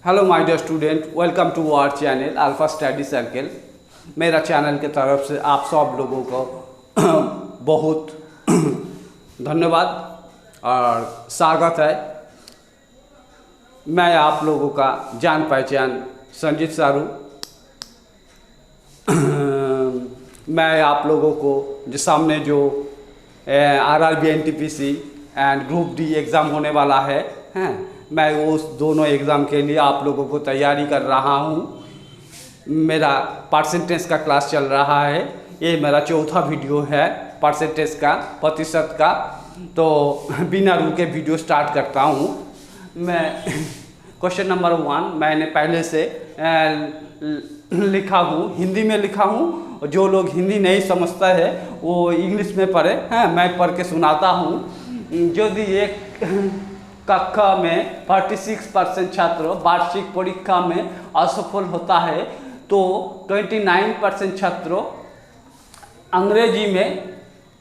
Hello my dear student, welcome to our channel alpha study circle. मेरा channel के तरफ से आप सब लोगों को बहुत धन्यवाद और स्वागत है। मैं आप लोगों का जान पहचान संजीत सारू। मैं आप लोगों को जो सामने जो RRB NTPC and group D exam होने वाला है, मैं उस दोनों एग्ज़ाम के लिए आप लोगों को तैयारी कर रहा हूँ। मेरा परसेंटेज का क्लास चल रहा है। ये मेरा चौथा वीडियो है परसेंटेज का, प्रतिशत का। तो बिना रुके वीडियो स्टार्ट करता हूँ। मैं क्वेश्चन नंबर 1 मैंने पहले से लिखा हूँ, हिंदी में लिखा हूँ। जो लोग हिंदी नहीं समझता है वो इंग्लिश में पढ़े, मैं पढ़ के सुनाता हूँ। यदि एक कक्षा में 46% छात्र वार्षिक परीक्षा में असफल होता है तो 29% छात्र अंग्रेजी में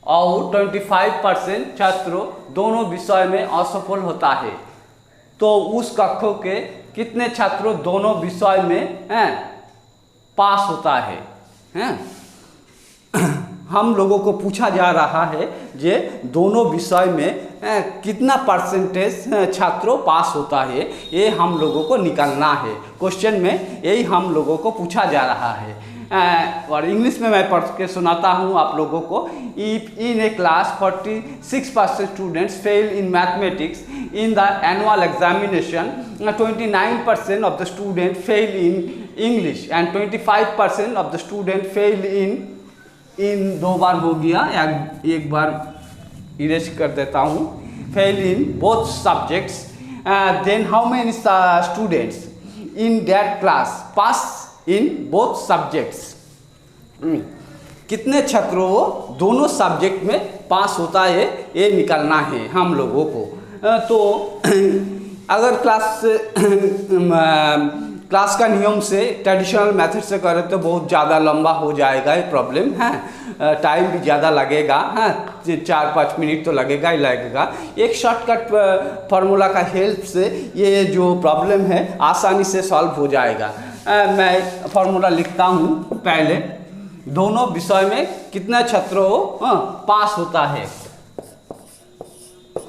और 25% छात्र दोनों विषय में असफल होता है, तो उस कक्षा के कितने छात्र दोनों विषय में पास होता है? हम लोगों को पूछा जा रहा है जे दोनों विषय में कितना परसेंटेज छात्रों पास होता है, ये हम लोगों को निकालना है। क्वेश्चन में यही हम लोगों को पूछा जा रहा है। और इंग्लिश में मैं पढ़ के सुनाता हूँ आप लोगों को। If in a class 46% students fail in mathematics in the annual examination, 29% of the student fail in English and 25% of the student fail in दो बार हो गया, एक बार इरेज कर देता हूँ। Fail in both subjects, then how many students in that class pass in both subjects. कितने छात्रों दोनों सब्जेक्ट में पास होता है, ये निकालना है हम लोगों को। तो अगर क्लास का नियम से ट्रेडिशनल मेथड से करें तो बहुत ज़्यादा लंबा हो जाएगा ये प्रॉब्लम है। टाइम भी ज़्यादा लगेगा, 4-5 मिनट तो लगेगा ही लगेगा। एक शॉर्टकट फार्मूला का हेल्प से ये जो प्रॉब्लम है आसानी से सॉल्व हो जाएगा। मैं फार्मूला लिखता हूँ। पहले दोनों विषय में कितना छात्रों पास होता है?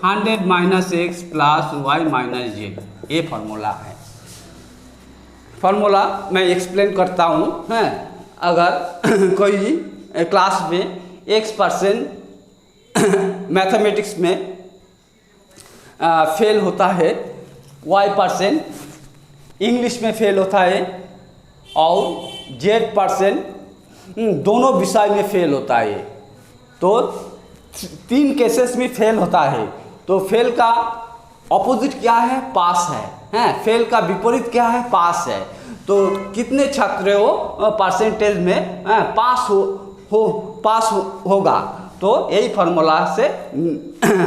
100 - x + y - z, ये फार्मूला है। फार्मूला मैं एक्सप्लेन करता हूँ। अगर कोई क्लास में X% मैथमेटिक्स में फेल होता है, Y% इंग्लिश में फेल होता है और Z% दोनों विषय में फेल होता है, तो 3 केसेस में फेल होता है। तो फेल का ऑपोजिट क्या है? पास है। फेल का विपरीत क्या है? पास है। तो कितने छात्रों परसेंटेज में पास होगा? तो यही फार्मूला से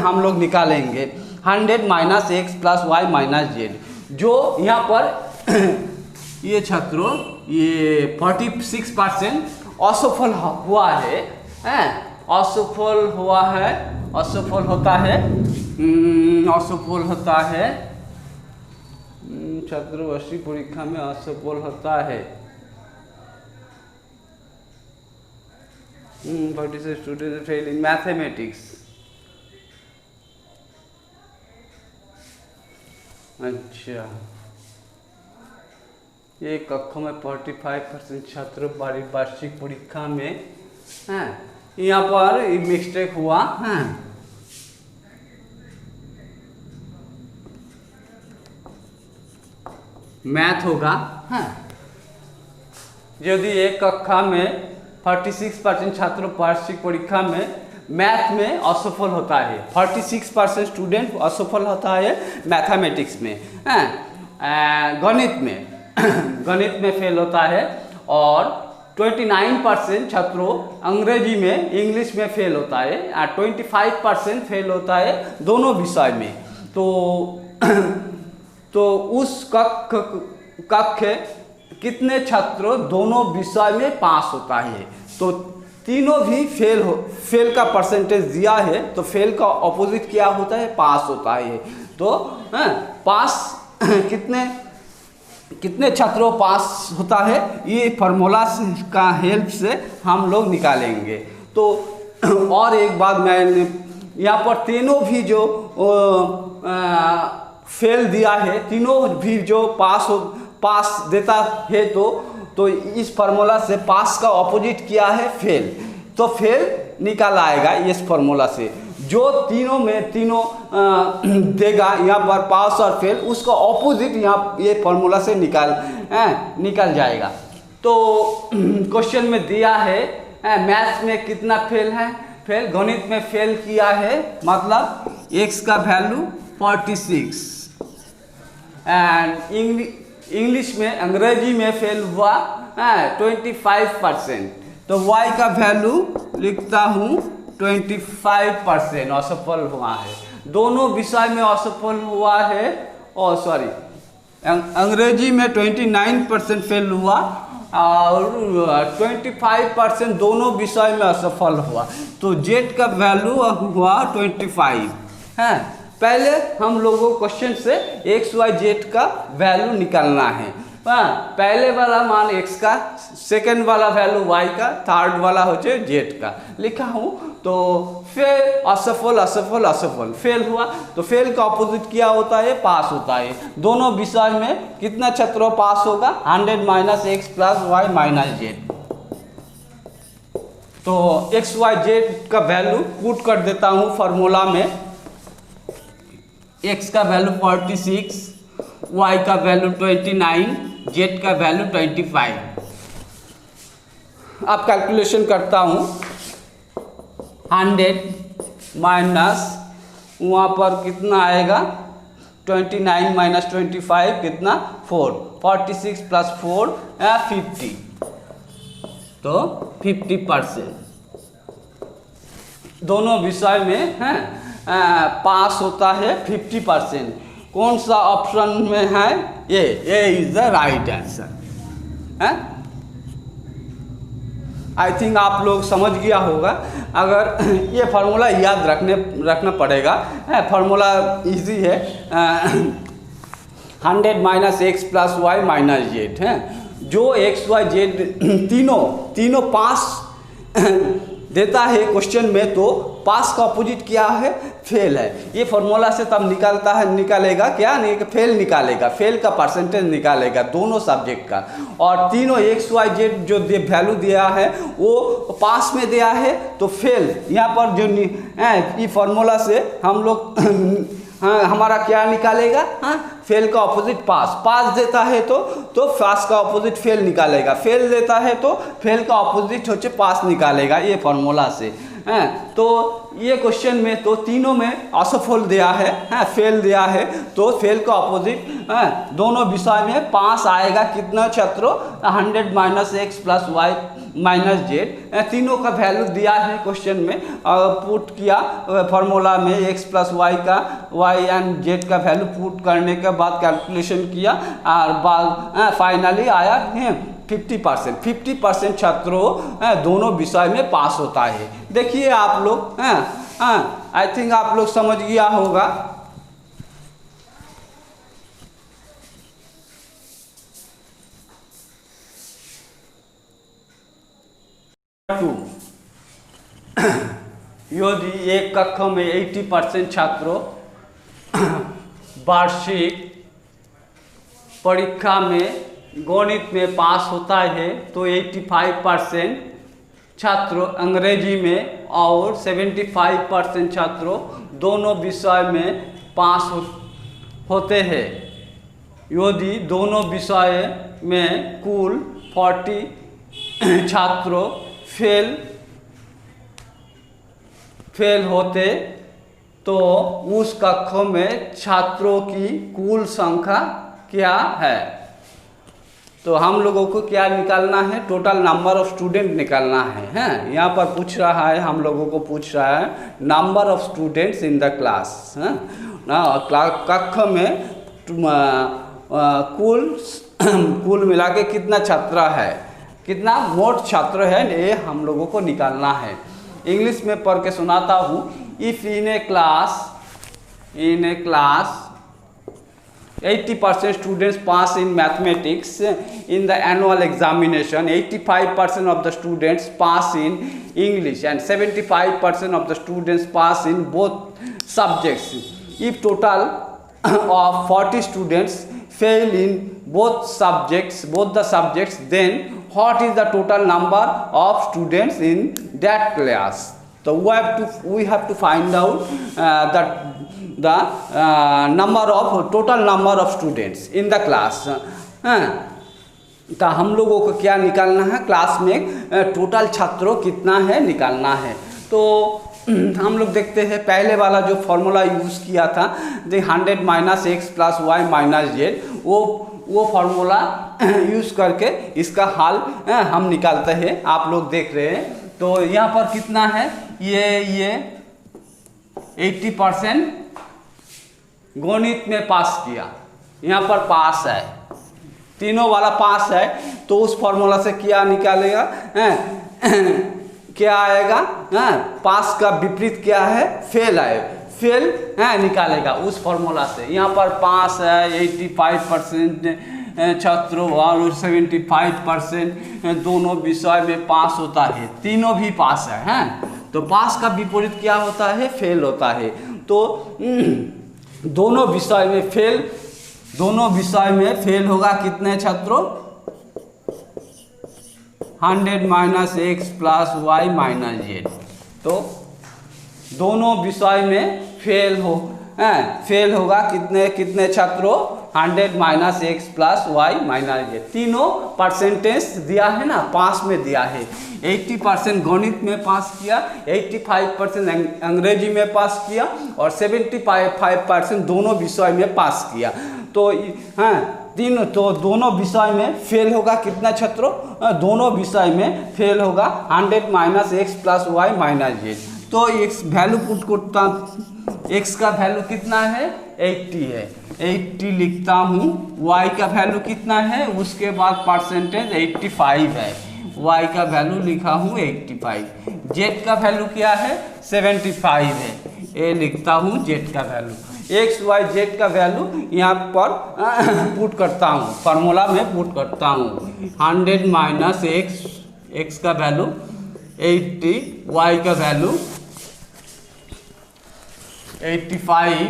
हम लोग निकालेंगे। 100 - x + y - z। जो यहाँ पर ये छात्रों ये 46% असफल हुआ है, असफल होता है छात्र वार्षिक परीक्षा में असफल होता है। 46 स्टूडेंट फेल इन मैथमेटिक्स। अच्छा, ये कक्षा में 45% छात्र वार्षिक परीक्षा में यहाँ पर मिस्टेक हुआ। मैथ होगा। यदि एक कक्षा में 46% छात्र वार्षिक परीक्षा में मैथ में असफल होता है, 46% स्टूडेंट असफल होता है मैथमेटिक्स में, गणित में फेल होता है, और 29% छात्रों अंग्रेजी में इंग्लिश में फेल होता है, 25% फेल होता है दोनों विषय में। तो उस कक्षा कितने छात्र दोनों विषय में पास होता है? तो तीनों भी फेल का परसेंटेज दिया है, तो फेल का ऑपोजिट क्या होता है? पास होता है। तो पास कितने कितने छात्रों पास होता है, ये फार्मूला का हेल्प से हम लोग निकालेंगे। तो और एक बात, मैंने यहाँ पर तीनों भी जो फेल दिया है, तीनों भी जो पास देता है, तो इस फार्मूला से पास का ऑपोजिट क्या है, फेल। तो फेल निकाल आएगा इस फार्मूला से। जो तीनों में तीनों देगा यहाँ पर पास और फेल, उसका ऑपोजिट यहाँ ये फार्मूला से निकल जाएगा। तो क्वेश्चन में दिया है मैथ्स में कितना फेल है, फेल गणित में फेल किया है, मतलब x का वैल्यू 46 एंड इंग्लिश में अंग्रेजी में फेल हुआ 25%। तो y का वैल्यू लिखता हूँ 25% असफल हुआ है। दोनों विषय में असफल हुआ है, सॉरी अंग्रेजी में 29% फेल हुआ और 25% दोनों विषय में असफल हुआ। तो जेड का वैल्यू हुआ 25 है। पहले हम लोगों को क्वेश्चन से एक्स वाई जेड का वैल्यू निकालना है। पहले वाला मान x का, सेकेंड वाला वैल्यू y का, थर्ड वाला हो जाए z का लिखा हूँ। तो फेल असफल असफल असफल फेल हुआ, तो फेल का ऑपोजिट क्या होता है, पास होता है। दोनों विषय में कितना छात्रों पास होगा, 100 minus X plus Y minus Z. तो एक्स वाई जेड का वैल्यू पुट कर देता हूँ फार्मूला में। x का वैल्यू 46, y का वैल्यू 29, z का वैल्यू 25। अब कैलकुलेशन करता हूँ। 100 माइनस वहाँ पर कितना आएगा, 29 माइनस 25 कितना, 4, 46 प्लस 4 50, तो 50%। दोनों विषय में पास होता है 50%। कौन सा ऑप्शन में है, ये is the right answer. I think आप लोग समझ गया होगा। अगर ये फार्मूला याद रखना पड़ेगा, फार्मूला इजी है। 100 minus X plus Y minus Z है। जो एक्स वाई जेड तीनों पास देता है क्वेश्चन में, तो पास का अपोजिट क्या है, फेल है। ये फार्मूला से तब निकालेगा क्या, फेल निकालेगा, फेल का परसेंटेज निकालेगा दोनों सब्जेक्ट का। और तीनों एक्स वाई जेड जो वैल्यू दिया है वो पास में दिया है, तो फेल यहाँ पर जो ये फार्मूला से हम लोग हमारा क्या निकालेगा, फेल का ऑपोजिट पास देता है तो पास का ऑपोजिट फेल निकालेगा, फेल देता है तो फेल का ऑपोजिट होचे पास निकालेगा, ये फार्मूला से। तो ये क्वेश्चन में तो तीनों में असफल दिया है, फेल दिया है, तो फेल का ऑपोजिट दोनों विषय में पास आएगा। कितना छात्रों, 100 minus X plus Y minus Z. तीनों का वैल्यू दिया है क्वेश्चन में, पुट किया फार्मूला में, एक्स प्लस वाई का, वाई एंड जेड का वैल्यू पुट करने के बाद कैलकुलेशन किया और बाद फाइनली आया 50% छात्रों दोनों विषय में पास होता है। देखिए आप लोग, आई थिंक आप लोग समझ गया होगा। यदि एक कक्षा में 80% छात्रों वार्षिक परीक्षा में गणित में पास होता है, तो 85% छात्रों अंग्रेजी में और 75% छात्रों दोनों विषय में पास होते हैं। यदि दोनों विषय में कुल 40 छात्रों फेल होते, तो उस कक्षा में छात्रों की कुल संख्या क्या है। तो हम लोगों को क्या निकालना है, टोटल नंबर ऑफ स्टूडेंट निकालना है। यहाँ पर पूछ रहा है, हम लोगों को पूछ रहा है number of students in the class. कक्षा में कुल मिला के कितना छात्र है, कितना मोट छात्र है, ये हम लोगों को निकालना है। इंग्लिश में पढ़ के सुनाता हूँ। If in a class 80% students pass in mathematics in the annual examination. 85% of the students pass in English and 75% of the students pass in both subjects. If total of 40 students fail in both the subjects, then what is the total number of students in that class? So we have to find out the total number of students in the class. तो हम लोगों को क्या निकालना है, class में total छात्रों कितना है निकालना है। तो हम लोग देखते हैं पहले वाला जो फॉर्मूला यूज़ किया था 100 - x + y - z, वो फॉर्मूला यूज़ करके इसका हल हम निकालते हैं। आप लोग देख रहे हैं तो यहाँ पर कितना है, ये 80% गणित में पास किया, यहाँ पर पास है, तीनों वाला पास है। तो उस फॉर्मूला से क्या निकालेगा, क्या आएगा, पास का विपरीत क्या है, फेल आए, फेल निकालेगा उस फॉर्मूला से। यहाँ पर पास है 85% छात्रों और 75% दोनों विषय में पास होता है, तीनों भी पास है। तो पास का विपरीत क्या होता है, फेल होता है। तो दोनों विषय में फेल होगा कितने छात्रों, 100 - x + y - z। तो दोनों विषय में फेल होगा कितने छात्रों, 100 - x + y - z। तीनों परसेंटेज दिया है ना, पास में दिया है। 80% गणित में पास किया, 85% अंग्रेजी में पास किया और 75% दोनों विषय में पास किया। तो दोनों विषय में फेल होगा कितना छात्रों, दोनों विषय में फेल होगा 100 - x + y - z। तो x वैल्यू पुट करता, x का वैल्यू कितना है, 80 है, 80 लिखता हूँ। y का वैल्यू कितना है, उसके बाद परसेंटेज 85 है, y का वैल्यू लिखा हूँ 85। z का वैल्यू क्या है, 75 है, ये लिखता हूँ z का वैल्यू। x y z का वैल्यू यहाँ पर पुट करता हूँ, फार्मूला में पुट करता हूँ। 100 - x का वैल्यू 80, y का वैल्यू 85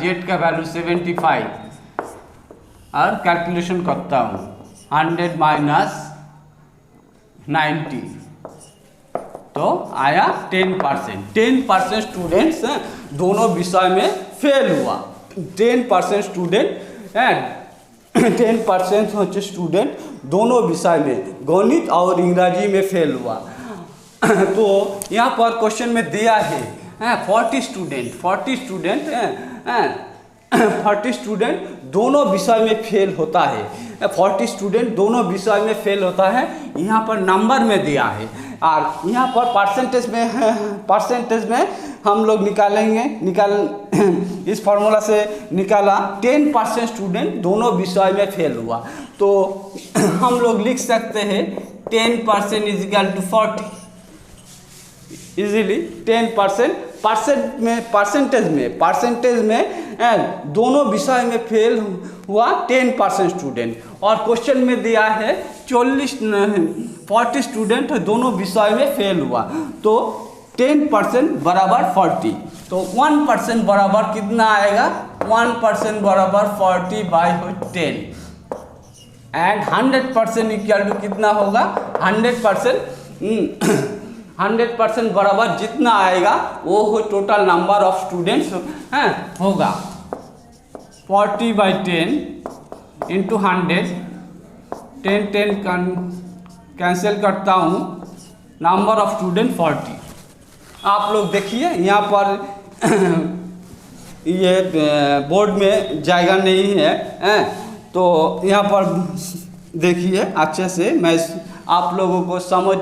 - z का वैल्यू 75 और कैलकुलेशन करता हूँ 100 - 90, तो आया 10% स्टूडेंट्स दोनों विषय में फेल हुआ। 10% स्टूडेंट 10% होते स्टूडेंट दोनों विषय में गणित और इंग्रजी में फेल हुआ। तो यहाँ पर क्वेश्चन में दिया है 40 स्टूडेंट दोनों विषय में फेल होता है। 40 स्टूडेंट दोनों विषय में फेल होता है, यहाँ पर नंबर में दिया है। और यहाँ पर परसेंटेज में हम लोग इस फार्मूला से निकाला 10% स्टूडेंट दोनों विषय में फेल हुआ। तो हम लोग लिख सकते हैं 10% = 40 इजीली। 10% परसेंटेज में दोनों विषय में फेल हुआ 10% स्टूडेंट। और क्वेश्चन में दिया है 40 स्टूडेंट दोनों विषय में फेल हुआ, तो 10% = 40। तो 1% बराबर कितना आएगा, 1% बराबर 40/10 एंड 100% इक्वल टू कितना होगा, 100% बराबर जितना आएगा वो टोटल नंबर ऑफ स्टूडेंट्स होगा। 40/10 इंटू 100, 10 कैंसिल करता हूँ, नंबर ऑफ स्टूडेंट 40। आप लोग देखिए यहाँ पर ये बोर्ड में जगह नहीं है, तो यहाँ पर देखिए अच्छे से, मैं आप लोगों को समझ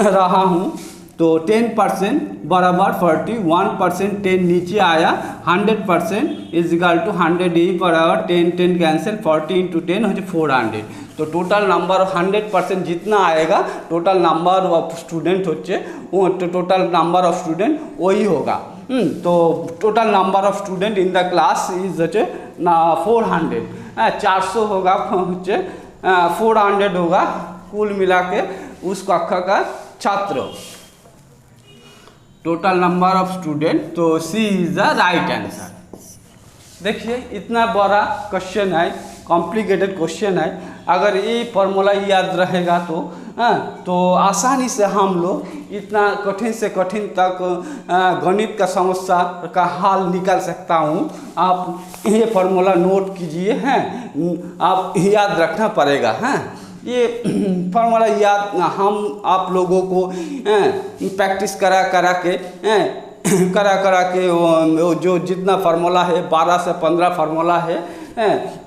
रहा हूँ। तो 10% बराबर 40, 1% 10 नीचे आया, 100% = 100 ही बराबर 10 कैंसिल, 40 × 10 हो 400। तो टोटल नंबर 100% जितना आएगा टोटल नंबर ऑफ स्टूडेंट होचे वो टोटल नंबर ऑफ स्टूडेंट वही होगा। तो total number of student in the class is 400, 400 होगा, 400 होगा कुल मिला के उस कक्षा का छात्र। टोटल नंबर ऑफ स्टूडेंट, तो सी इज द राइट आंसर। देखिए इतना बड़ा क्वेश्चन है, कॉम्प्लिकेटेड क्वेश्चन है, अगर ये फॉर्मूला याद रहेगा तो आसानी से हम लोग इतना कठिन से कठिन तक गणित का समस्या का हल निकाल सकता हूँ। आप ये फॉर्मूला नोट कीजिए हैं, आप याद रखना पड़ेगा हैं। ये फॉर्मूला याद हम आप लोगों को प्रैक्टिस करा के वो जो जितना फार्मूला है 12 से 15 फार्मूला है,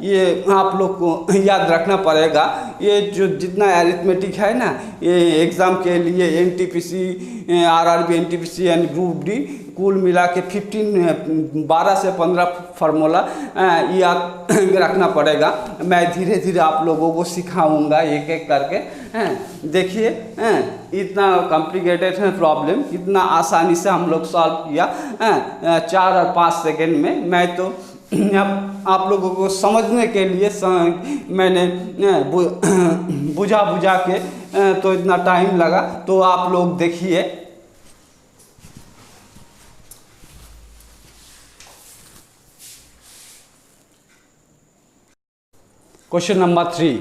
ये आप लोग को याद रखना पड़ेगा। ये जो जितना अरिथमेटिक है ना, ये एग्ज़ाम के लिए NTPC, RRB, NTPC and group D कुल मिला के 12 से 15 फार्मूला याद रखना पड़ेगा। मैं धीरे धीरे आप लोगों को सिखाऊंगा एक एक करके। देखिए इतना कॉम्प्लिकेटेड है प्रॉब्लम, इतना आसानी से हम लोग सॉल्व किया 4 और 5 सेकेंड में। मैं तो आप लोगों को समझने के लिए मैंने बुझा के तो इतना टाइम लगा। तो आप लोग देखिए क्वेश्चन नंबर 3,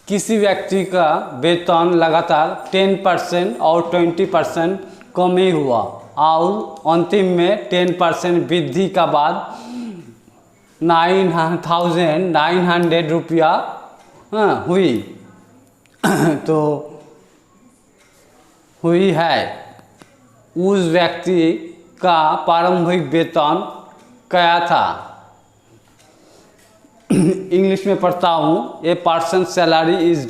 किसी व्यक्ति का वेतन लगातार 10% और 20% कमी हुआ और अंतिम में 10% वृद्धि का बाद 9,900 रुपया हुई तो हुई है। उस व्यक्ति का प्रारंभिक वेतन क्या था? इंग्लिश में पढ़ता हूँ। A person salary is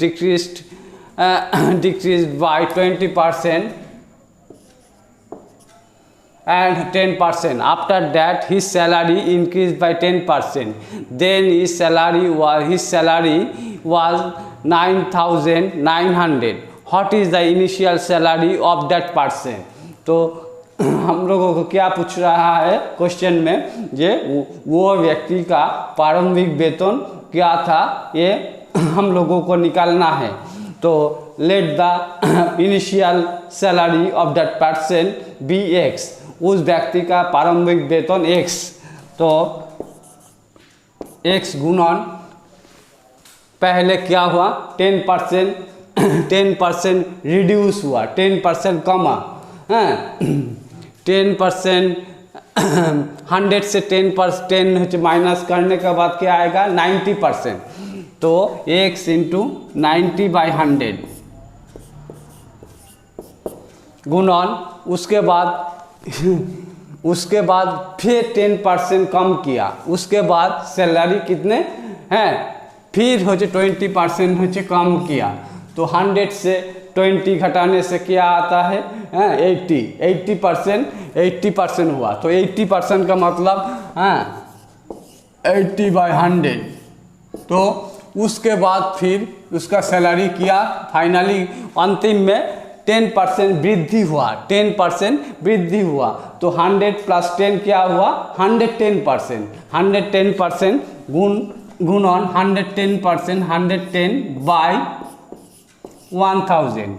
decreased bye 20% and 10%. After that, his salary increased by 10%. Then his salary was 9,900. What is the initial salary of that person? तो हम लोगों को क्या पूछ रहा है क्वेश्चन में, ये वो व्यक्ति का प्रारंभिक वेतन क्या था, ये हम लोगों को निकालना है। तो let the initial salary of that person be X. उस व्यक्ति का प्रारंभिक वेतन x, तो x गुणन पहले क्या हुआ 10% रिड्यूस हुआ, 10% कमा, 10% 100 से 10% माइनस करने के बाद क्या आएगा 90%। तो x इंटू 90/100 गुणन उसके बाद फिर 10% कम किया, उसके बाद सैलरी कितने हैं, फिर हो 20% हो कम किया। तो 100 से 20 घटाने से क्या आता है 80% हुआ। तो 80% का मतलब 80/100। तो उसके बाद फिर उसका सैलरी किया, फाइनली अंतिम में 10% वृद्धि हुआ, 10% वृद्धि हुआ। तो 100 + 10 क्या हुआ 110%। 110% गुणन 110%, 110/1000।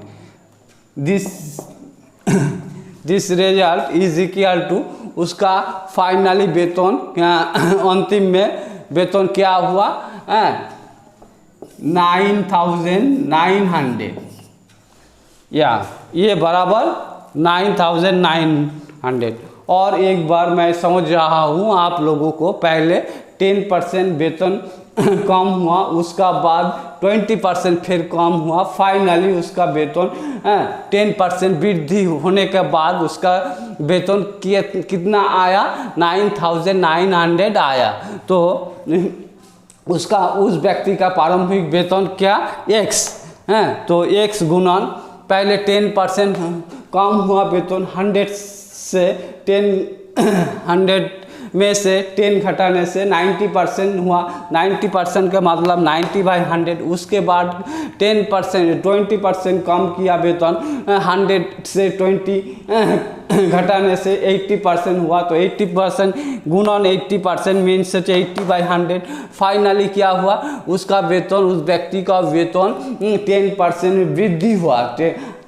This result is equal to उसका फाइनली वेतन, अंतिम में वेतन क्या हुआ 9,900, या ये बराबर 9,900। और एक बार मैं समझ रहा हूँ आप लोगों को, पहले 10% वेतन कम हुआ, उसका बाद 20% फिर कम हुआ, फाइनली उसका वेतन 10% वृद्धि होने के बाद उसका वेतन कितना आया 9,900 आया। तो उस व्यक्ति का प्रारंभिक वेतन क्या x है। तो x गुणन पहले 10% कम हुआ वेतन, 100 से 100 में से 10 घटाने से 90% हुआ। 90% का मतलब 90/100। उसके बाद 20% कम किया वेतन, 100 से 20 घटाने से 80% हुआ। तो 80% गुणन 80% मीन्स 80/100। फाइनली क्या हुआ, उसका वेतन, उस व्यक्ति का वेतन 10% वृद्धि हुआ।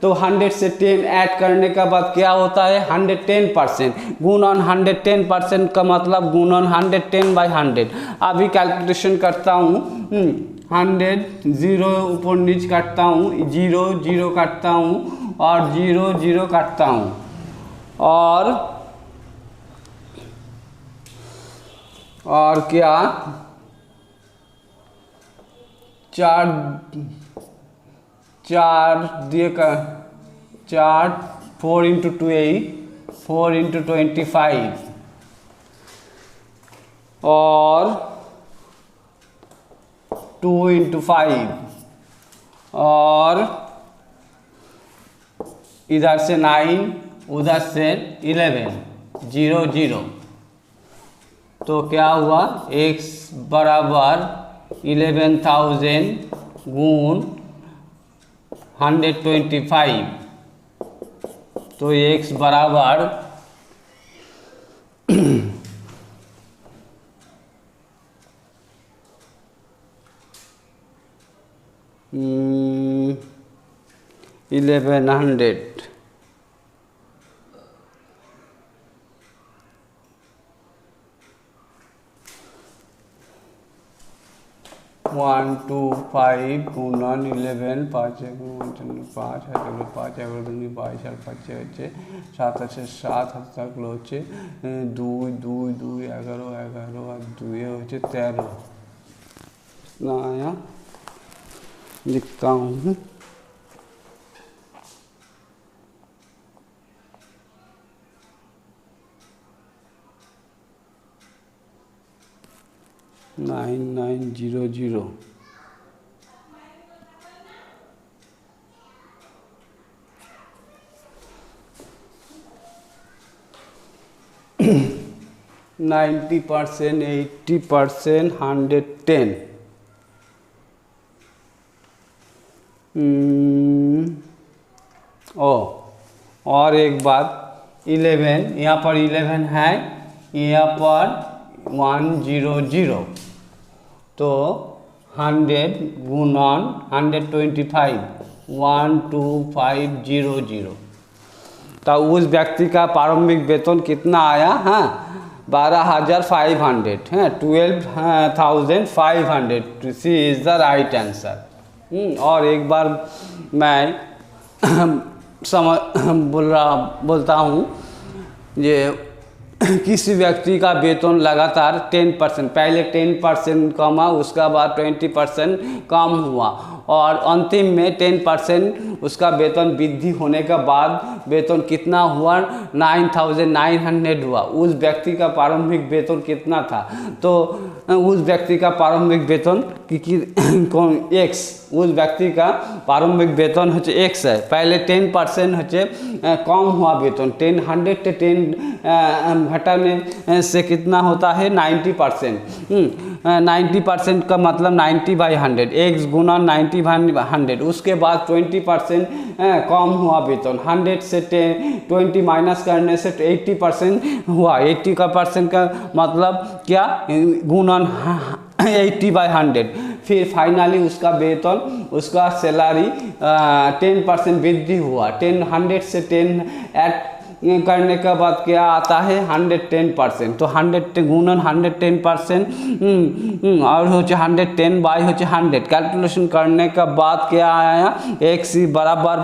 तो 100 से 10 ऐड करने के बाद क्या होता है, 110%। गुणन 110% का मतलब गुणन 110/100। अभी कैलकुलेशन करता हूँ, 100 0 ऊपर नीचे काटता हूँ, 0 0 काटता हूँ और 0 0 काटता हूँ और क्या 4 दिए का 4 4 × 2 4 × 25 और 2 × 5 और इधर से 9 उधर से 11 0 0। तो क्या हुआ, x बराबर 11,000 गुण 125। तो x बराबर 1100। 1 2 5 গুণন 11 5 5 5 11 22 আর 5 হচ্ছে 7 আছে 7 হাতে থাকলো হচ্ছে 2 2 2 11 11 আর 2 হচ্ছে 13 ना आया, लिखता हूँ। नाइन 900 90%, 80%, 110। और एक बात, 11 यहाँ पर 11 है, यहाँ पर 100। तो 100 गुणन 125 12500। तो उस व्यक्ति का प्रारंभिक वेतन कितना आया, हाँ 12,500 है, 12,500। सी इज द राइट आंसर। और एक बार मैं बोलता हूँ, ये किसी व्यक्ति का वेतन लगातार 10%, पहले 10% कमा, उसका बाद 20% कम हुआ और अंतिम में 10% उसका वेतन वृद्धि होने के बाद वेतन कितना हुआ, 9,900 हुआ। उस व्यक्ति का प्रारंभिक वेतन कितना था, तो उस व्यक्ति का प्रारंभिक वेतन कौन x, उस व्यक्ति का प्रारंभिक वेतन होचे x है। पहले 10% होचे कम हुआ वेतन, 100 से 10 घटाने से कितना होता है, 90%। 90% का मतलब 90/100, x गुना 90/100। उसके बाद 20% कम हुआ वेतन, 100 से 20 माइनस करने से 80% हुआ। 80% का मतलब क्या, गुणन 80/100। फिर फाइनली उसका वेतन, उसका सैलरी 10% वृद्धि हुआ। 100 से 10 ऐड करने के बाद क्या आता है, 110%। तो 100 गुणन 110% और होचे 110/100। कैलकुलेशन करने के बाद क्या आया, x बराबर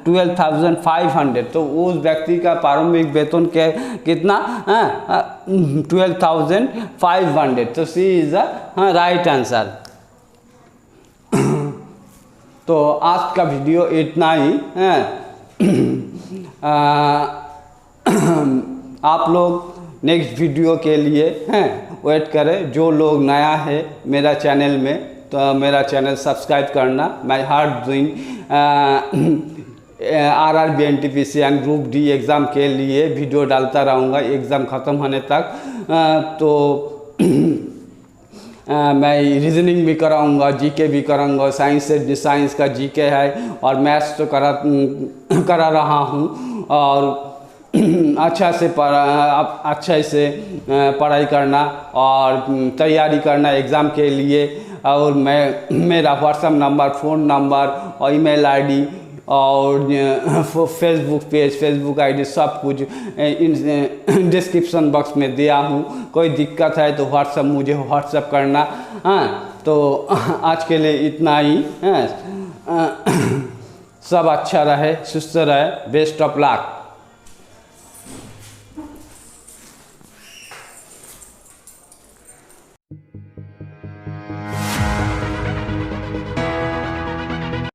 12,500। तो उस व्यक्ति का प्रारंभिक वेतन के कितना, 12,500। तो सी इज द राइट आंसर। तो आज का वीडियो इतना ही है। आप लोग नेक्स्ट वीडियो के लिए वेट करें। जो लोग नया है मेरा चैनल में, तो मेरा चैनल सब्सक्राइब करना। मैं हर दिन RRB NTPC and group D exam के लिए वीडियो डालता रहूँगा एग्ज़ाम ख़त्म होने तक। तो मैं रीजनिंग भी कराऊंगा, जीके भी कराऊंगा। साइंस का जीके है और मैथ्स तो करा रहा हूँ। और अच्छे से पढ़ाई करना और तैयारी करना एग्ज़ाम के लिए। और मेरा व्हाट्सएप नंबर, फ़ोन नंबर और ईमेल आईडी और फेसबुक पेज, फेसबुक आईडी सब कुछ डिस्क्रिप्शन बॉक्स में दिया हूँ। कोई दिक्कत है तो मुझे व्हाट्सएप करना। हाँ, तो आज के लिए इतना ही। सब अच्छा रहे, सुस्त रहे। Best of luck.